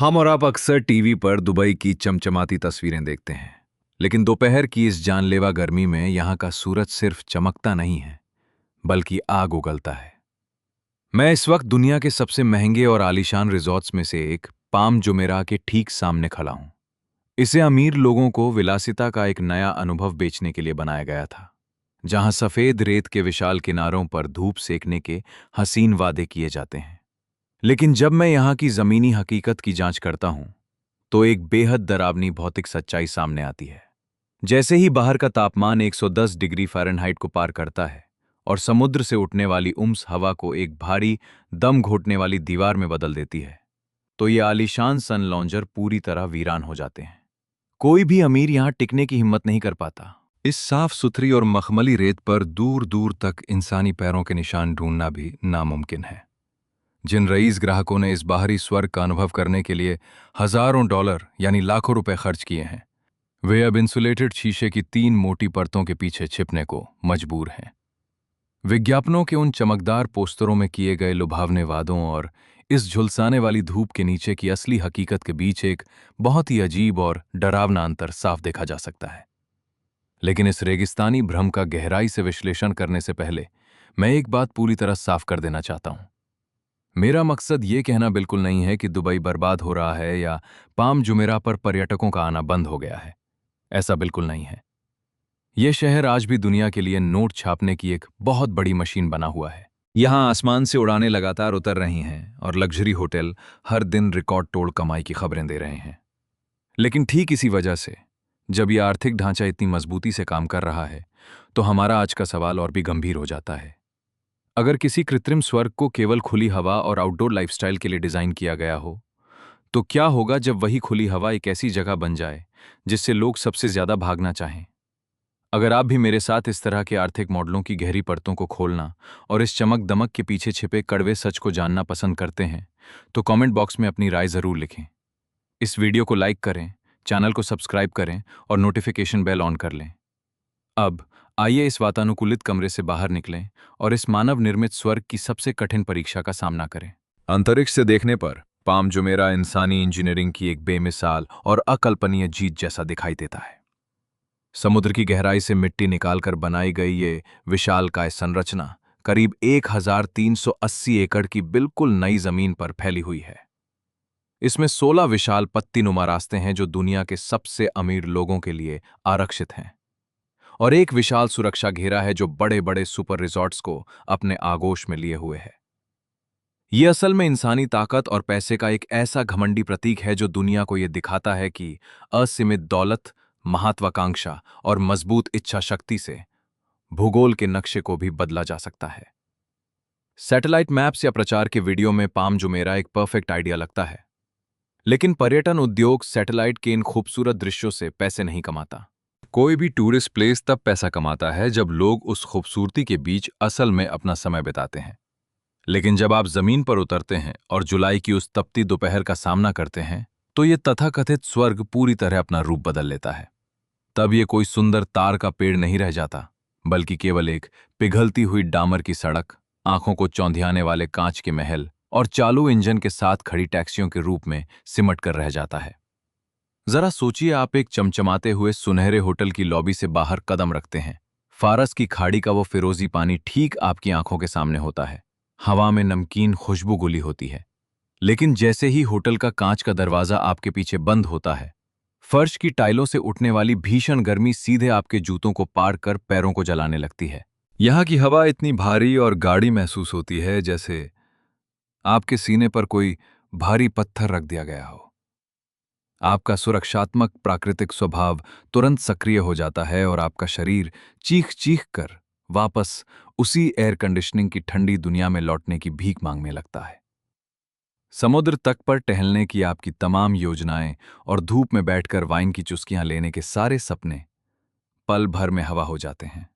हम और आप अक्सर टीवी पर दुबई की चमचमाती तस्वीरें देखते हैं, लेकिन दोपहर की इस जानलेवा गर्मी में यहाँ का सूरज सिर्फ चमकता नहीं है, बल्कि आग उगलता है। मैं इस वक्त दुनिया के सबसे महंगे और आलीशान रिजॉर्ट्स में से एक पाम जुमेराह के ठीक सामने खड़ा हूं। इसे अमीर लोगों को विलासिता का एक नया अनुभव बेचने के लिए बनाया गया था, जहां सफेद रेत के विशाल किनारों पर धूप सेकने के हसीन वादे किए जाते हैं। लेकिन जब मैं यहाँ की जमीनी हकीकत की जांच करता हूं, तो एक बेहद डरावनी भौतिक सच्चाई सामने आती है। जैसे ही बाहर का तापमान 110 डिग्री फ़ारेनहाइट को पार करता है और समुद्र से उठने वाली उम्स हवा को एक भारी, दम घोटने वाली दीवार में बदल देती है, तो ये आलीशान सन लॉन्जर पूरी तरह वीरान हो जाते हैं। कोई भी अमीर यहाँ टिकने की हिम्मत नहीं कर पाता। इस साफ सुथरी और मखमली रेत पर दूर दूर तक इंसानी पैरों के निशान ढूंढना भी नामुमकिन है। जिन रईस ग्राहकों ने इस बाहरी स्वर्ग का अनुभव करने के लिए हजारों डॉलर यानी लाखों रुपए खर्च किए हैं, वे अब इंसुलेटेड शीशे की 3 मोटी परतों के पीछे छिपने को मजबूर हैं। विज्ञापनों के उन चमकदार पोस्टरों में किए गए लुभावने वादों और इस झुलसाने वाली धूप के नीचे की असली हकीकत के बीच एक बहुत ही अजीब और डरावना अंतर साफ देखा जा सकता है। लेकिन इस रेगिस्तानी भ्रम का गहराई से विश्लेषण करने से पहले मैं एक बात पूरी तरह साफ कर देना चाहता हूं। मेरा मकसद ये कहना बिल्कुल नहीं है कि दुबई बर्बाद हो रहा है या पाम जुमेराह पर पर्यटकों का आना बंद हो गया है। ऐसा बिल्कुल नहीं है। ये शहर आज भी दुनिया के लिए नोट छापने की एक बहुत बड़ी मशीन बना हुआ है। यहाँ आसमान से उड़ानें लगातार उतर रही हैं और लग्जरी होटल हर दिन रिकॉर्ड तोड़ कमाई की खबरें दे रहे हैं। लेकिन ठीक इसी वजह से, जब यह आर्थिक ढांचा इतनी मजबूती से काम कर रहा है, तो हमारा आज का सवाल और भी गंभीर हो जाता है। अगर किसी कृत्रिम स्वर्ग को केवल खुली हवा और आउटडोर लाइफस्टाइल के लिए डिजाइन किया गया हो, तो क्या होगा जब वही खुली हवा एक ऐसी जगह बन जाए जिससे लोग सबसे ज्यादा भागना चाहें? अगर आप भी मेरे साथ इस तरह के आर्थिक मॉडलों की गहरी परतों को खोलना और इस चमक दमक के पीछे छिपे कड़वे सच को जानना पसंद करते हैं, तो कमेंट बॉक्स में अपनी राय जरूर लिखें। इस वीडियो को लाइक करें, चैनल को सब्सक्राइब करें और नोटिफिकेशन बेल ऑन कर लें। अब आइए इस वातानुकूलित कमरे से बाहर निकलें और इस मानव निर्मित स्वर्ग की सबसे कठिन परीक्षा का सामना करें। अंतरिक्ष से देखने पर पाम जुमेराह इंसानी इंजीनियरिंग की एक बेमिसाल और अकल्पनीय जीत जैसा दिखाई देता है। समुद्र की गहराई से मिट्टी निकालकर बनाई गई ये विशालकाय संरचना करीब 1380 एकड़ की बिल्कुल नई जमीन पर फैली हुई है। इसमें 16 विशाल पत्तीनुमा रास्ते हैं जो दुनिया के सबसे अमीर लोगों के लिए आरक्षित हैं, और एक विशाल सुरक्षा घेरा है जो बड़े बड़े सुपर रिजॉर्ट्स को अपने आगोश में लिए हुए है। ये असल में इंसानी ताकत और पैसे का एक ऐसा घमंडी प्रतीक है जो दुनिया को यह दिखाता है कि असीमित दौलत, महत्वाकांक्षा और मजबूत इच्छा शक्ति से भूगोल के नक्शे को भी बदला जा सकता है। सैटेलाइट मैप्स या प्रचार के वीडियो में पाम जुमेराह एक परफेक्ट आइडिया लगता है, लेकिन पर्यटन उद्योग सैटेलाइट के इन खूबसूरत दृश्यों से पैसे नहीं कमाता। कोई भी टूरिस्ट प्लेस तब पैसा कमाता है जब लोग उस खूबसूरती के बीच असल में अपना समय बिताते हैं। लेकिन जब आप जमीन पर उतरते हैं और जुलाई की उस तपती दोपहर का सामना करते हैं, तो ये तथाकथित स्वर्ग पूरी तरह अपना रूप बदल लेता है। तब ये कोई सुंदर तार का पेड़ नहीं रह जाता, बल्कि केवल एक पिघलती हुई डामर की सड़क, आंखों को चौंधियाने वाले कांच के महल और चालू इंजन के साथ खड़ी टैक्सियों के रूप में सिमट कर रह जाता है। जरा सोचिए, आप एक चमचमाते हुए सुनहरे होटल की लॉबी से बाहर कदम रखते हैं। फारस की खाड़ी का वो फिरोजी पानी ठीक आपकी आंखों के सामने होता है। हवा में नमकीन खुशबू घुली होती है। लेकिन जैसे ही होटल का कांच का दरवाजा आपके पीछे बंद होता है, फर्श की टाइलों से उठने वाली भीषण गर्मी सीधे आपके जूतों को पार कर पैरों को जलाने लगती है। यहाँ की हवा इतनी भारी और गाढ़ी महसूस होती है जैसे आपके सीने पर कोई भारी पत्थर रख दिया गया हो। आपका सुरक्षात्मक प्राकृतिक स्वभाव तुरंत सक्रिय हो जाता है और आपका शरीर चीख चीख कर वापस उसी एयर कंडीशनिंग की ठंडी दुनिया में लौटने की भीख मांगने लगता है। समुद्र तट पर टहलने की आपकी तमाम योजनाएं और धूप में बैठकर वाइन की चुस्कियां लेने के सारे सपने पल भर में हवा हो जाते हैं।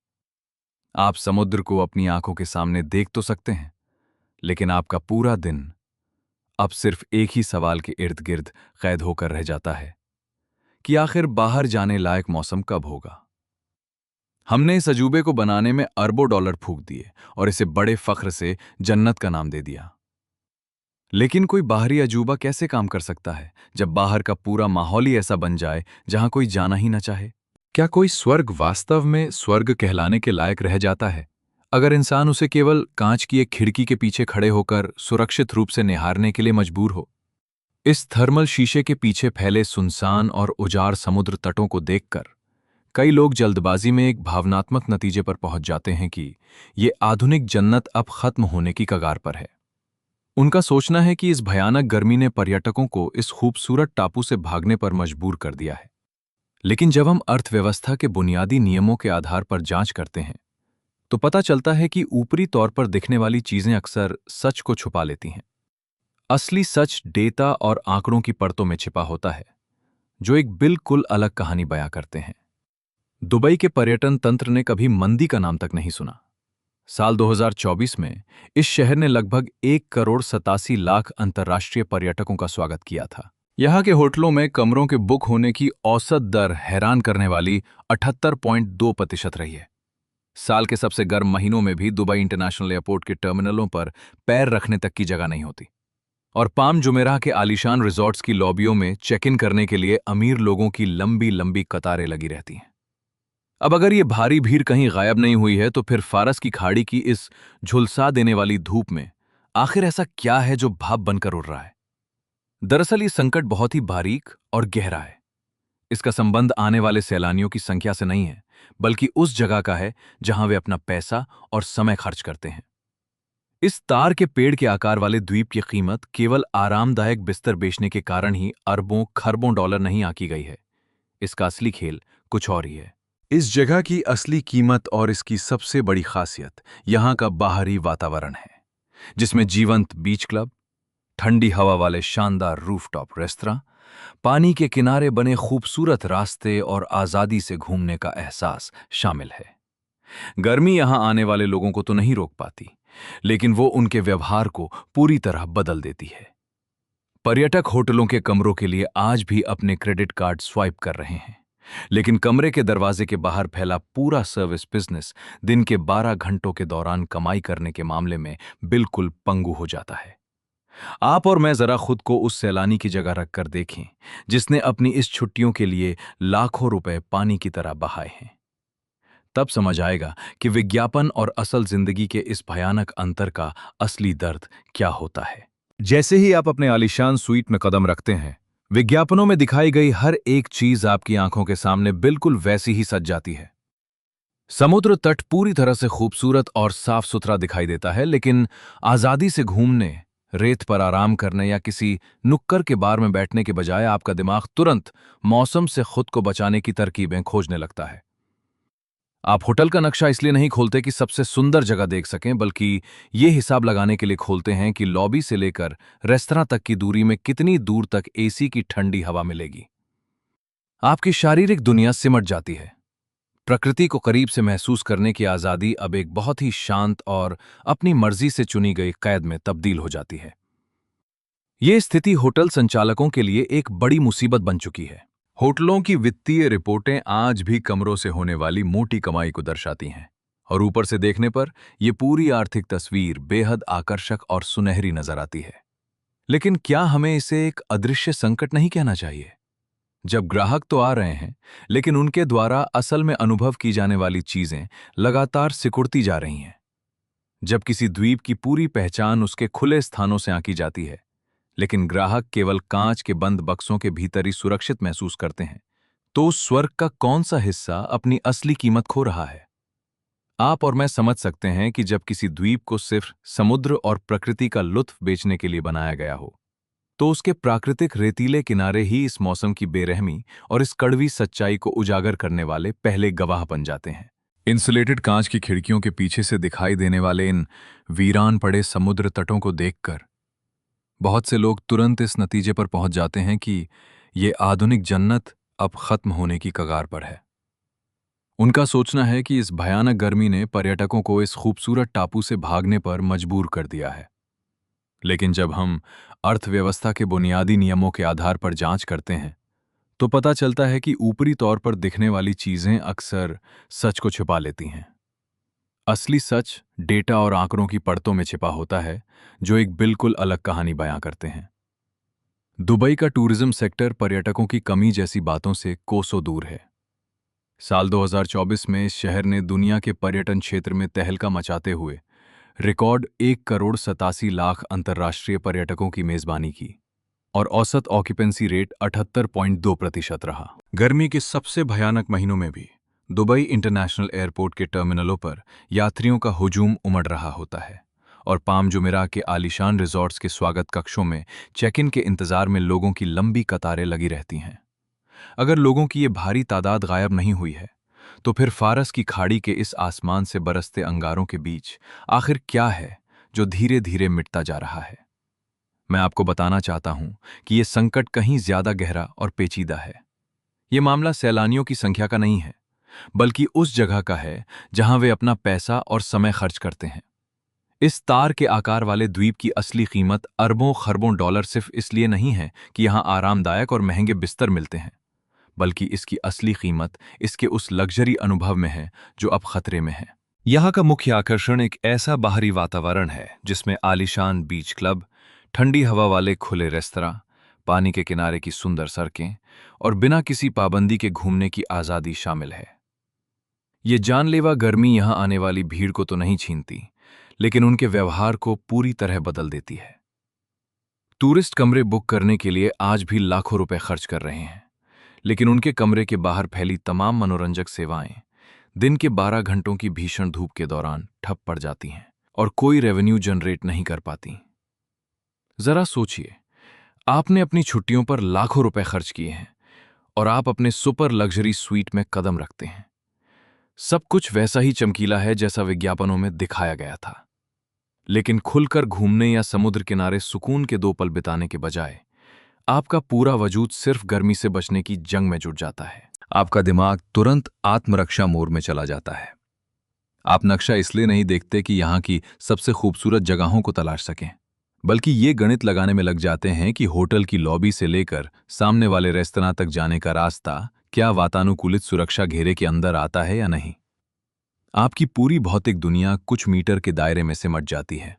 आप समुद्र को अपनी आंखों के सामने देख तो सकते हैं, लेकिन आपका पूरा दिन अब सिर्फ एक ही सवाल के इर्द गिर्द कैद होकर रह जाता है कि आखिर बाहर जाने लायक मौसम कब होगा। हमने इस अजूबे को बनाने में अरबों डॉलर फूंक दिए और इसे बड़े फख्र से जन्नत का नाम दे दिया। लेकिन कोई बाहरी अजूबा कैसे काम कर सकता है जब बाहर का पूरा माहौल ही ऐसा बन जाए जहां कोई जाना ही ना चाहे? क्या कोई स्वर्ग वास्तव में स्वर्ग कहलाने के लायक रह जाता है अगर इंसान उसे केवल कांच की एक खिड़की के पीछे खड़े होकर सुरक्षित रूप से निहारने के लिए मजबूर हो? इस थर्मल शीशे के पीछे फैले सुनसान और उजाड़ समुद्र तटों को देखकर कई लोग जल्दबाजी में एक भावनात्मक नतीजे पर पहुंच जाते हैं कि ये आधुनिक जन्नत अब खत्म होने की कगार पर है। उनका सोचना है कि इस भयानक गर्मी ने पर्यटकों को इस खूबसूरत टापू से भागने पर मजबूर कर दिया है। लेकिन जब हम अर्थव्यवस्था के बुनियादी नियमों के आधार पर जांच करते हैं तो पता चलता है कि ऊपरी तौर पर दिखने वाली चीजें अक्सर सच को छुपा लेती हैं। असली सच डेटा और आंकड़ों की परतों में छिपा होता है, जो एक बिल्कुल अलग कहानी बयां करते हैं। दुबई के पर्यटन तंत्र ने कभी मंदी का नाम तक नहीं सुना। साल 2024 में इस शहर ने लगभग 1 करोड़ 87 लाख अंतर्राष्ट्रीय पर्यटकों का स्वागत किया था। यहाँ के होटलों में कमरों के बुक होने की औसत दर हैरान करने वाली 78.2% रही है। साल के सबसे गर्म महीनों में भी दुबई इंटरनेशनल एयरपोर्ट के टर्मिनलों पर पैर रखने तक की जगह नहीं होती, और पाम जुमेराह के आलीशान रिजॉर्ट्स की लॉबियों में चेक इन करने के लिए अमीर लोगों की लंबी लंबी कतारें लगी रहती हैं। अब अगर ये भारी भीड़ कहीं गायब नहीं हुई है तो फिर फारस की खाड़ी की इस झुलसा देने वाली धूप में आखिर ऐसा क्या है जो भाप बनकर उड़ रहा है? दरअसल ये संकट बहुत ही बारीक और गहरा है। इसका संबंध आने वाले सैलानियों की संख्या से नहीं है, बल्कि उस जगह का है जहां वे अपना पैसा और समय खर्च करते हैं। इस तार के पेड़ के आकार वाले द्वीप की कीमत केवल आरामदायक बिस्तर बेचने के कारण ही अरबों खरबों डॉलर नहीं आंकी गई है। इसका असली खेल कुछ और ही है। इस जगह की असली कीमत और इसकी सबसे बड़ी खासियत यहां का बाहरी वातावरण है, जिसमें जीवंत बीच क्लब, ठंडी हवा वाले शानदार रूफटॉप रेस्तरां, पानी के किनारे बने खूबसूरत रास्ते और आजादी से घूमने का एहसास शामिल है। गर्मी यहां आने वाले लोगों को तो नहीं रोक पाती, लेकिन वो उनके व्यवहार को पूरी तरह बदल देती है। पर्यटक होटलों के कमरों के लिए आज भी अपने क्रेडिट कार्ड स्वाइप कर रहे हैं, लेकिन कमरे के दरवाजे के बाहर फैला पूरा सर्विस बिजनेस दिन के 12 घंटों के दौरान कमाई करने के मामले में बिल्कुल पंगु हो जाता है। आप और मैं जरा खुद को उस सैलानी की जगह रखकर देखें, जिसने अपनी इस छुट्टियों के लिए लाखों रुपए पानी की तरह बहाए हैं। तब समझ आएगा कि विज्ञापन और असल जिंदगी के इस भयानक अंतर का असली दर्द क्या होता है। जैसे ही आप अपने आलीशान स्वीट में कदम रखते हैं, विज्ञापनों में दिखाई गई हर एक चीज आपकी आंखों के सामने बिल्कुल वैसी ही सज जाती है। समुद्र तट पूरी तरह से खूबसूरत और साफ सुथरा दिखाई देता है, लेकिन आजादी से घूमने, रेत पर आराम करने या किसी नुक्कड़ के बार में बैठने के बजाय आपका दिमाग तुरंत मौसम से खुद को बचाने की तरकीबें खोजने लगता है। आप होटल का नक्शा इसलिए नहीं खोलते कि सबसे सुंदर जगह देख सकें, बल्कि ये हिसाब लगाने के लिए खोलते हैं कि लॉबी से लेकर रेस्तरां तक की दूरी में कितनी दूर तक एसी की ठंडी हवा मिलेगी। आपकी शारीरिक दुनिया सिमट जाती है। प्रकृति को करीब से महसूस करने की आज़ादी अब एक बहुत ही शांत और अपनी मर्जी से चुनी गई कैद में तब्दील हो जाती है। ये स्थिति होटल संचालकों के लिए एक बड़ी मुसीबत बन चुकी है। होटलों की वित्तीय रिपोर्टें आज भी कमरों से होने वाली मोटी कमाई को दर्शाती हैं, और ऊपर से देखने पर यह पूरी आर्थिक तस्वीर बेहद आकर्षक और सुनहरी नजर आती है। लेकिन क्या हमें इसे एक अदृश्य संकट नहीं कहना चाहिए? जब ग्राहक तो आ रहे हैं, लेकिन उनके द्वारा असल में अनुभव की जाने वाली चीजें लगातार सिकुड़ती जा रही हैं। जब किसी द्वीप की पूरी पहचान उसके खुले स्थानों से आंकी जाती है, लेकिन ग्राहक केवल कांच के बंद बक्सों के भीतर ही सुरक्षित महसूस करते हैं, तो उस स्वर्ग का कौन सा हिस्सा अपनी असली कीमत खो रहा है? आप और मैं समझ सकते हैं कि जब किसी द्वीप को सिर्फ समुद्र और प्रकृति का लुत्फ बेचने के लिए बनाया गया हो, तो उसके प्राकृतिक रेतीले किनारे ही इस मौसम की बेरहमी और इस कड़वी सच्चाई को उजागर करने वाले पहले गवाह बन जाते हैं। इंसुलेटेड कांच की खिड़कियों के पीछे से दिखाई देने वाले इन वीरान पड़े समुद्र तटों को देखकर बहुत से लोग तुरंत इस नतीजे पर पहुंच जाते हैं कि ये आधुनिक जन्नत अब खत्म होने की कगार पर है। उनका सोचना है कि इस भयानक गर्मी ने पर्यटकों को इस खूबसूरत टापू से भागने पर मजबूर कर दिया है। लेकिन जब हम अर्थव्यवस्था के बुनियादी नियमों के आधार पर जांच करते हैं, तो पता चलता है कि ऊपरी तौर पर दिखने वाली चीजें अक्सर सच को छिपा लेती हैं। असली सच डेटा और आंकड़ों की परतों में छिपा होता है, जो एक बिल्कुल अलग कहानी बयां करते हैं। दुबई का टूरिज्म सेक्टर पर्यटकों की कमी जैसी बातों से कोसों दूर है। साल 2024 में इस शहर ने दुनिया के पर्यटन क्षेत्र में तहलका मचाते हुए रिकॉर्ड 1 करोड़ 87 लाख अंतर्राष्ट्रीय पर्यटकों की मेजबानी की और औसत ऑक्यूपेंसी रेट 78.2% रहा। गर्मी के सबसे भयानक महीनों में भी दुबई इंटरनेशनल एयरपोर्ट के टर्मिनलों पर यात्रियों का हुजूम उमड़ रहा होता है और पाम जुमेराह के आलीशान रिजॉर्ट्स के स्वागत कक्षों में चेक इन के इंतजार में लोगों की लंबी कतारें लगी रहती हैं। अगर लोगों की ये भारी तादाद गायब नहीं हुई है, तो फिर फारस की खाड़ी के इस आसमान से बरसते अंगारों के बीच आखिर क्या है जो धीरे धीरे मिटता जा रहा है। मैं आपको बताना चाहता हूं कि यह संकट कहीं ज्यादा गहरा और पेचीदा है। यह मामला सैलानियों की संख्या का नहीं है, बल्कि उस जगह का है जहां वे अपना पैसा और समय खर्च करते हैं। इस तार के आकार वाले द्वीप की असली कीमत अरबों खरबों डॉलर सिर्फ इसलिए नहीं है कि यहां आरामदायक और महंगे बिस्तर मिलते हैं, बल्कि इसकी असली कीमत इसके उस लग्जरी अनुभव में है जो अब खतरे में है। यहाँ का मुख्य आकर्षण एक ऐसा बाहरी वातावरण है जिसमें आलीशान बीच क्लब, ठंडी हवा वाले खुले रेस्तरां, पानी के किनारे की सुंदर सड़कें और बिना किसी पाबंदी के घूमने की आज़ादी शामिल है। ये जानलेवा गर्मी यहाँ आने वाली भीड़ को तो नहीं छीनती, लेकिन उनके व्यवहार को पूरी तरह बदल देती है। टूरिस्ट कमरे बुक करने के लिए आज भी लाखों रुपए खर्च कर रहे हैं, लेकिन उनके कमरे के बाहर फैली तमाम मनोरंजक सेवाएं दिन के 12 घंटों की भीषण धूप के दौरान ठप पड़ जाती हैं और कोई रेवेन्यू जनरेट नहीं कर पाती। जरा सोचिए, आपने अपनी छुट्टियों पर लाखों रुपए खर्च किए हैं और आप अपने सुपर लग्जरी स्वीट में कदम रखते हैं। सब कुछ वैसा ही चमकीला है जैसा विज्ञापनों में दिखाया गया था, लेकिन खुलकर घूमने या समुद्र किनारे सुकून के 2 पल बिताने के बजाय आपका पूरा वजूद सिर्फ गर्मी से बचने की जंग में जुट जाता है। आपका दिमाग तुरंत आत्मरक्षा मोड में चला जाता है। आप नक्शा इसलिए नहीं देखते कि यहाँ की सबसे खूबसूरत जगहों को तलाश सकें, बल्कि ये गणित लगाने में लग जाते हैं कि होटल की लॉबी से लेकर सामने वाले रेस्तरां तक जाने का रास्ता क्या वातानुकूलित सुरक्षा घेरे के अंदर आता है या नहीं। आपकी पूरी भौतिक दुनिया कुछ मीटर के दायरे में सिमट जाती है।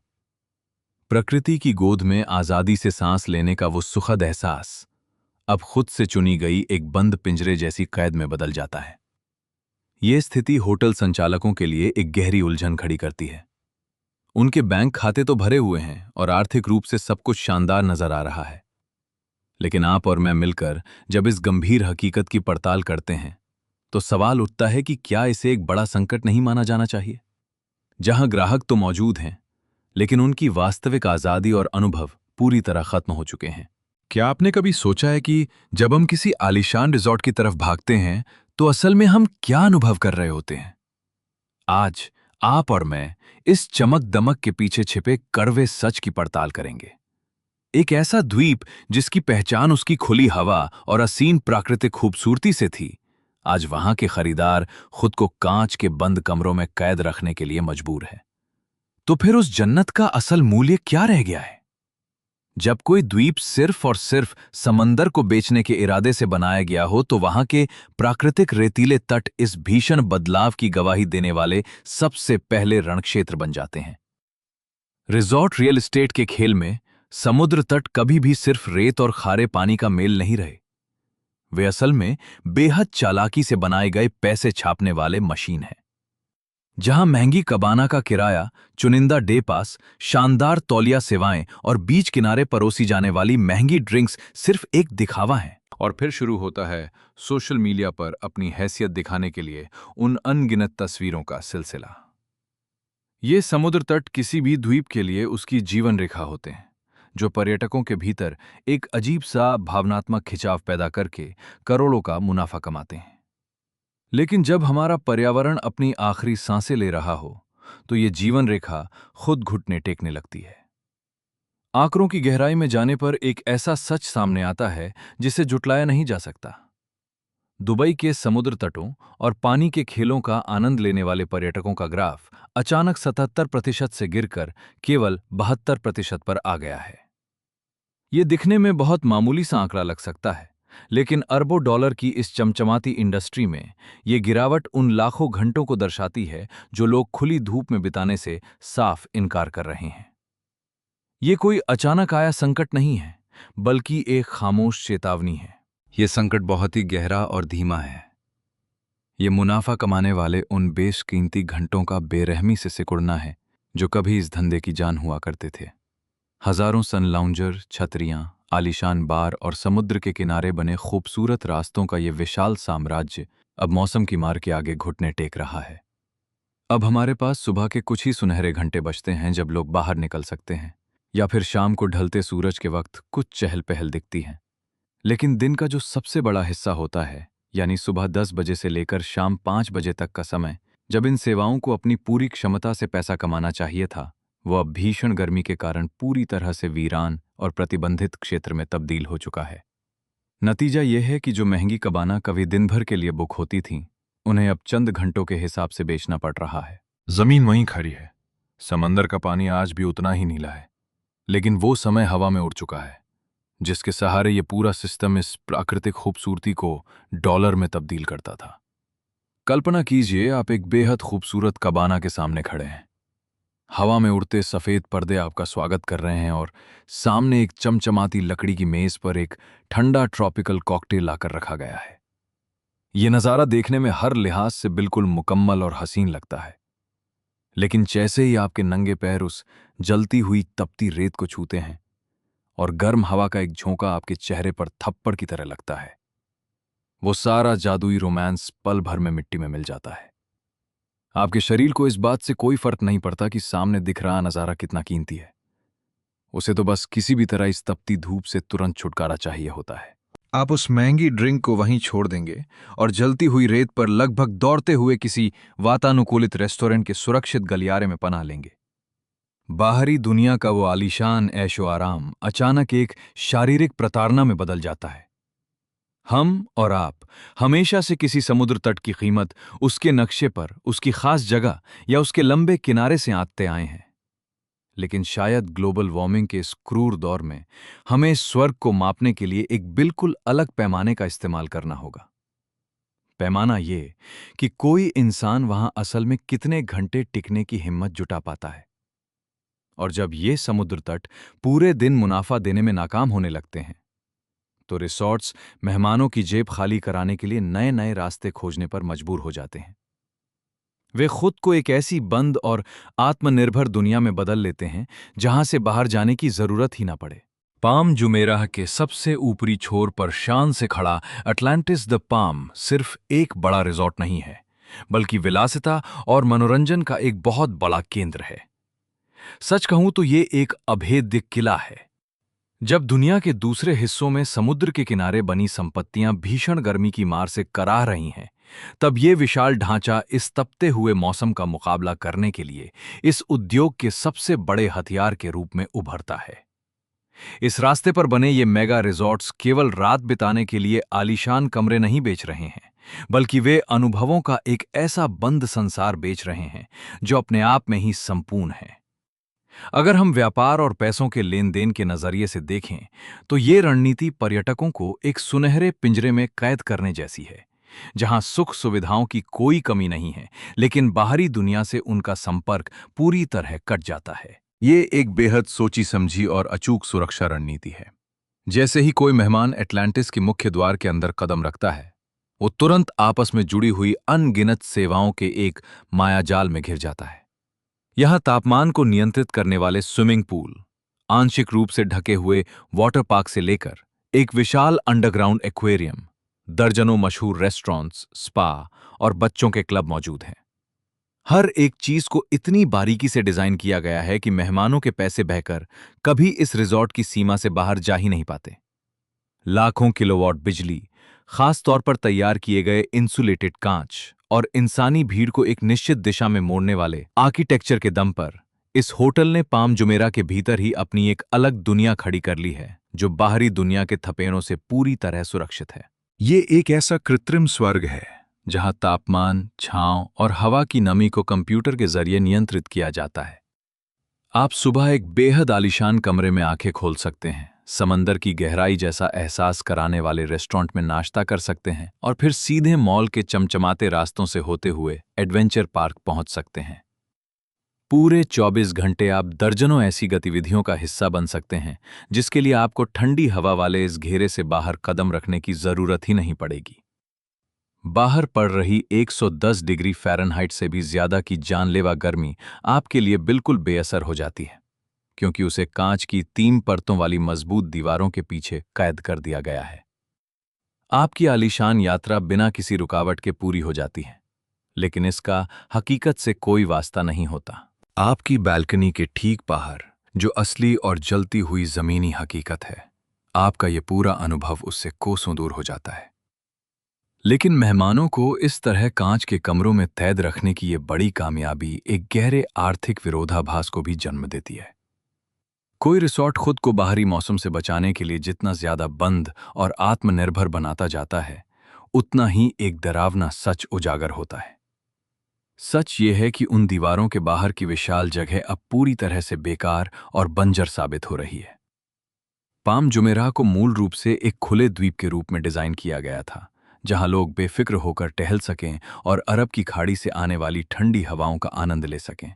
प्रकृति की गोद में आज़ादी से सांस लेने का वो सुखद एहसास अब खुद से चुनी गई एक बंद पिंजरे जैसी कैद में बदल जाता है। ये स्थिति होटल संचालकों के लिए एक गहरी उलझन खड़ी करती है। उनके बैंक खाते तो भरे हुए हैं और आर्थिक रूप से सब कुछ शानदार नजर आ रहा है, लेकिन आप और मैं मिलकर जब इस गंभीर हकीकत की पड़ताल करते हैं, तो सवाल उठता है कि क्या इसे एक बड़ा संकट नहीं माना जाना चाहिए, जहां ग्राहक तो मौजूद हैं, लेकिन उनकी वास्तविक आज़ादी और अनुभव पूरी तरह खत्म हो चुके हैं। क्या आपने कभी सोचा है कि जब हम किसी आलीशान रिजॉर्ट की तरफ भागते हैं, तो असल में हम क्या अनुभव कर रहे होते हैं? आज आप और मैं इस चमक दमक के पीछे छिपे कड़वे सच की पड़ताल करेंगे। एक ऐसा द्वीप जिसकी पहचान उसकी खुली हवा और असीम प्राकृतिक खूबसूरती से थी, आज वहां के खरीदार खुद को कांच के बंद कमरों में कैद रखने के लिए मजबूर है। तो फिर उस जन्नत का असल मूल्य क्या रह गया है? जब कोई द्वीप सिर्फ और सिर्फ समंदर को बेचने के इरादे से बनाया गया हो, तो वहां के प्राकृतिक रेतीले तट इस भीषण बदलाव की गवाही देने वाले सबसे पहले रणक्षेत्र बन जाते हैं। रिजॉर्ट रियल एस्टेट के खेल में समुद्र तट कभी भी सिर्फ रेत और खारे पानी का मेल नहीं रहे। वे असल में बेहद चालाकी से बनाए गए पैसे छापने वाले मशीन हैं। जहां महंगी कबाना का किराया, चुनिंदा डे पास, शानदार तौलिया सेवाएं और बीच किनारे परोसी जाने वाली महंगी ड्रिंक्स सिर्फ एक दिखावा है। और फिर शुरू होता है सोशल मीडिया पर अपनी हैसियत दिखाने के लिए उन अनगिनत तस्वीरों का सिलसिला। ये समुद्र तट किसी भी द्वीप के लिए उसकी जीवन रेखा होते हैं, जो पर्यटकों के भीतर एक अजीब सा भावनात्मक खिंचाव पैदा करके करोड़ों का मुनाफा कमाते हैं। लेकिन जब हमारा पर्यावरण अपनी आखिरी सांसें ले रहा हो, तो ये जीवन रेखा खुद घुटने टेकने लगती है। आंकड़ों की गहराई में जाने पर एक ऐसा सच सामने आता है जिसे जुटलाया नहीं जा सकता। दुबई के समुद्र तटों और पानी के खेलों का आनंद लेने वाले पर्यटकों का ग्राफ अचानक 77% से गिरकर केवल 72% पर आ गया है। ये दिखने में बहुत मामूली सा आंकड़ा लग सकता है, लेकिन अरबों डॉलर की इस चमचमाती इंडस्ट्री में ये गिरावट उन लाखों घंटों को दर्शाती है जो लोग खुली धूप में बिताने से साफ इनकार कर रहे हैं। ये कोई अचानक आया संकट नहीं है, बल्कि एक खामोश चेतावनी है। ये संकट बहुत ही गहरा और धीमा है। ये मुनाफा कमाने वाले उन बेशकीमती घंटों का बेरहमी से सिकुड़ना है जो कभी इस धंधे की जान हुआ करते थे। हजारों सन लाउंजर, छतरियां, आलीशान बार और समुद्र के किनारे बने खूबसूरत रास्तों का ये विशाल साम्राज्य अब मौसम की मार के आगे घुटने टेक रहा है। अब हमारे पास सुबह के कुछ ही सुनहरे घंटे बचते हैं जब लोग बाहर निकल सकते हैं, या फिर शाम को ढलते सूरज के वक्त कुछ चहल पहल दिखती है। लेकिन दिन का जो सबसे बड़ा हिस्सा होता है, यानी सुबह 10 बजे से लेकर शाम 5 बजे तक का समय, जब इन सेवाओं को अपनी पूरी क्षमता से पैसा कमाना चाहिए था, वो अब भीषण गर्मी के कारण पूरी तरह से वीरान और प्रतिबंधित क्षेत्र में तब्दील हो चुका है। नतीजा यह है कि जो महंगी कबाना कभी दिन भर के लिए बुक होती थीं, उन्हें अब चंद घंटों के हिसाब से बेचना पड़ रहा है। जमीन वहीं खड़ी है, समंदर का पानी आज भी उतना ही नीला है, लेकिन वो समय हवा में उड़ चुका है जिसके सहारे ये पूरा सिस्टम इस प्राकृतिक खूबसूरती को डॉलर में तब्दील करता था। कल्पना कीजिए, आप एक बेहद खूबसूरत कबाना के सामने खड़े हैं। हवा में उड़ते सफेद पर्दे आपका स्वागत कर रहे हैं और सामने एक चमचमाती लकड़ी की मेज पर एक ठंडा ट्रॉपिकल कॉकटेल लाकर रखा गया है। यह नज़ारा देखने में हर लिहाज से बिल्कुल मुकम्मल और हसीन लगता है, लेकिन जैसे ही आपके नंगे पैर उस जलती हुई तपती रेत को छूते हैं और गर्म हवा का एक झोंका आपके चेहरे पर थप्पड़ की तरह लगता है, वो सारा जादुई रोमांस पल भर में मिट्टी में मिल जाता है। आपके शरीर को इस बात से कोई फर्क नहीं पड़ता कि सामने दिख रहा नज़ारा कितना कीमती है। उसे तो बस किसी भी तरह इस तपती धूप से तुरंत छुटकारा चाहिए होता है। आप उस महंगी ड्रिंक को वहीं छोड़ देंगे और जलती हुई रेत पर लगभग दौड़ते हुए किसी वातानुकूलित रेस्टोरेंट के सुरक्षित गलियारे में पनाह लेंगे। बाहरी दुनिया का वो आलीशान ऐशो आराम अचानक एक शारीरिक प्रताड़ना में बदल जाता है। हम और आप हमेशा से किसी समुद्र तट की कीमत उसके नक्शे पर, उसकी खास जगह या उसके लंबे किनारे से आंकते आए हैं। लेकिन शायद ग्लोबल वार्मिंग के इस क्रूर दौर में हमें इस स्वर्ग को मापने के लिए एक बिल्कुल अलग पैमाने का इस्तेमाल करना होगा। पैमाना ये कि कोई इंसान वहां असल में कितने घंटे टिकने की हिम्मत जुटा पाता है। और जब ये समुद्र तट पूरे दिन मुनाफा देने में नाकाम होने लगते हैं, तो रिसॉर्ट्स मेहमानों की जेब खाली कराने के लिए नए नए रास्ते खोजने पर मजबूर हो जाते हैं। वे खुद को एक ऐसी बंद और आत्मनिर्भर दुनिया में बदल लेते हैं जहां से बाहर जाने की जरूरत ही ना पड़े। पाम जुमेराह के सबसे ऊपरी छोर पर शान से खड़ा अटलांटिस द पाम सिर्फ एक बड़ा रिसॉर्ट नहीं है, बल्कि विलासिता और मनोरंजन का एक बहुत बड़ा केंद्र है। सच कहूं तो ये एक अभेद्य किला है। जब दुनिया के दूसरे हिस्सों में समुद्र के किनारे बनी संपत्तियां भीषण गर्मी की मार से कराह रही हैं, तब ये विशाल ढांचा इस तपते हुए मौसम का मुकाबला करने के लिए इस उद्योग के सबसे बड़े हथियार के रूप में उभरता है। इस रास्ते पर बने ये मेगा रिजॉर्ट्स केवल रात बिताने के लिए आलीशान कमरे नहीं बेच रहे हैं, बल्कि वे अनुभवों का एक ऐसा बंद संसार बेच रहे हैं जो अपने आप में ही संपूर्ण है। अगर हम व्यापार और पैसों के लेन देन के नजरिए से देखें, तो ये रणनीति पर्यटकों को एक सुनहरे पिंजरे में कैद करने जैसी है, जहां सुख सुविधाओं की कोई कमी नहीं है, लेकिन बाहरी दुनिया से उनका संपर्क पूरी तरह कट जाता है। ये एक बेहद सोची समझी और अचूक सुरक्षा रणनीति है। जैसे ही कोई मेहमान एटलांटिस के मुख्य द्वार के अंदर कदम रखता है, वो तुरंत आपस में जुड़ी हुई अनगिनत सेवाओं के एक मायाजाल में घिर जाता है। यहां तापमान को नियंत्रित करने वाले स्विमिंग पूल, आंशिक रूप से ढके हुए वाटर पार्क से लेकर एक विशाल अंडरग्राउंड एक्वेरियम, दर्जनों मशहूर रेस्टोरेंट्स, स्पा और बच्चों के क्लब मौजूद हैं। हर एक चीज को इतनी बारीकी से डिजाइन किया गया है कि मेहमानों के पैसे बहकर कभी इस रिजॉर्ट की सीमा से बाहर जा ही नहीं पाते। लाखों किलोवाट बिजली, खास तौर पर तैयार किए गए इंसुलेटेड कांच और इंसानी भीड़ को एक निश्चित दिशा में मोड़ने वाले आर्किटेक्चर के दम पर इस होटल ने पाम जुमेरा के भीतर ही अपनी एक अलग दुनिया खड़ी कर ली है, जो बाहरी दुनिया के थपेड़ों से पूरी तरह सुरक्षित है। ये एक ऐसा कृत्रिम स्वर्ग है जहां तापमान, छांव और हवा की नमी को कंप्यूटर के जरिए नियंत्रित किया जाता है। आप सुबह एक बेहद आलीशान कमरे में आंखें खोल सकते हैं, समंदर की गहराई जैसा एहसास कराने वाले रेस्टोरेंट में नाश्ता कर सकते हैं और फिर सीधे मॉल के चमचमाते रास्तों से होते हुए एडवेंचर पार्क पहुंच सकते हैं। पूरे 24 घंटे आप दर्जनों ऐसी गतिविधियों का हिस्सा बन सकते हैं जिसके लिए आपको ठंडी हवा वाले इस घेरे से बाहर कदम रखने की जरूरत ही नहीं पड़ेगी। बाहर पड़ रही 110 डिग्री फ़ारेनहाइट से भी ज्यादा की जानलेवा गर्मी आपके लिए बिल्कुल बेअसर हो जाती है, क्योंकि उसे कांच की 3 परतों वाली मजबूत दीवारों के पीछे कैद कर दिया गया है। आपकी आलीशान यात्रा बिना किसी रुकावट के पूरी हो जाती है, लेकिन इसका हकीकत से कोई वास्ता नहीं होता। आपकी बालकनी के ठीक बाहर जो असली और जलती हुई जमीनी हकीकत है, आपका ये पूरा अनुभव उससे कोसों दूर हो जाता है। लेकिन मेहमानों को इस तरह कांच के कमरों में कैद रखने की ये बड़ी कामयाबी एक गहरे आर्थिक विरोधाभास को भी जन्म देती है। कोई रिसॉर्ट खुद को बाहरी मौसम से बचाने के लिए जितना ज्यादा बंद और आत्मनिर्भर बनाता जाता है, उतना ही एक डरावना सच उजागर होता है। सच ये है कि उन दीवारों के बाहर की विशाल जगह अब पूरी तरह से बेकार और बंजर साबित हो रही है। पाम जुमेराह को मूल रूप से एक खुले द्वीप के रूप में डिजाइन किया गया था, जहां लोग बेफिक्र होकर टहल सकें और अरब की खाड़ी से आने वाली ठंडी हवाओं का आनंद ले सकें।